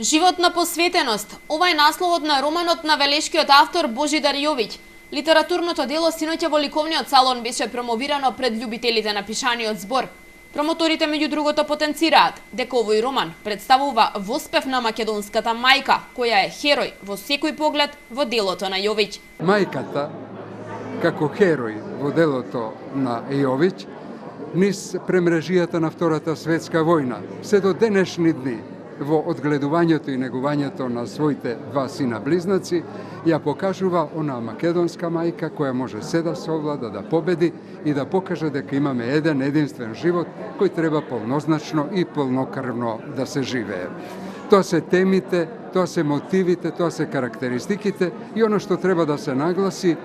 Животна посветеност. Ова е насловот на романот на велешкиот автор Божидар Јовиќ. Литературното дело синоќа во ликовниот салон беше промовирано пред љубителите на пишаниот збор. Промоторите меѓу другото потенцираат дека овој роман представува воспев на македонската мајка, која е херој во секој поглед во делото на Јовиќ. Мајката, како херој во делото на Јовиќ, низ премрежијата на Втората светска војна, се до денешни дни, во одгледувањето и негувањето на своите два сина близнаци, ја покажува она македонска мајка која може се да совлада, да победи и да покаже дека имаме еден единствен живот кој треба полнозначно и полнокрвно да се живее. Тоа се темите, тоа се мотивите, тоа се карактеристиките и оно што треба да се нагласи,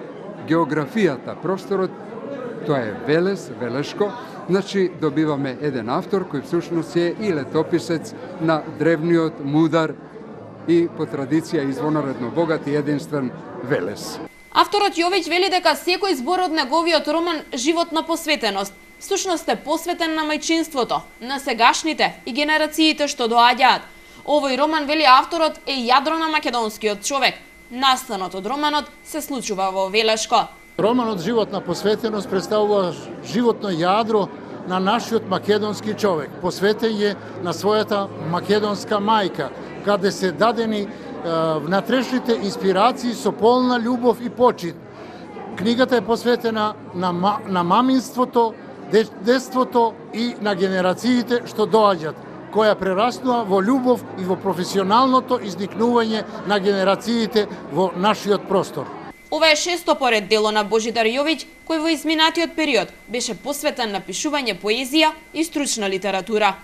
географијата, просторот, тоа е Велес, Велешко. Значи, добиваме еден автор кој всушност е и летописец на древниот, мудар и по традиција извонаредно богат и единствен Велес. Авторот Јовиќ вели дека секој збор од неговиот роман Животна посветеност всушност е посветен на мајчинството, на сегашните и генерациите што доаѓаат. Овој роман, вели авторот, е јадро на македонскиот човек. Настанот од романот се случува во Велешко. Романот Животна посветеност представува животно јадро на нашиот македонски човек, посветен е на својата македонска мајка, каде се дадени внатрешните инспирации со полна љубов и почит. Книгата е посветена на маминството, детството и на генерациите што доаѓат, која прераснува во љубов и во професионалното изникнување на генерациите во нашиот простор. Ова е шесто поред дело на Божидар Јовиќ, кој во изминатиот период беше посветен на пишување поезија и стручна литература.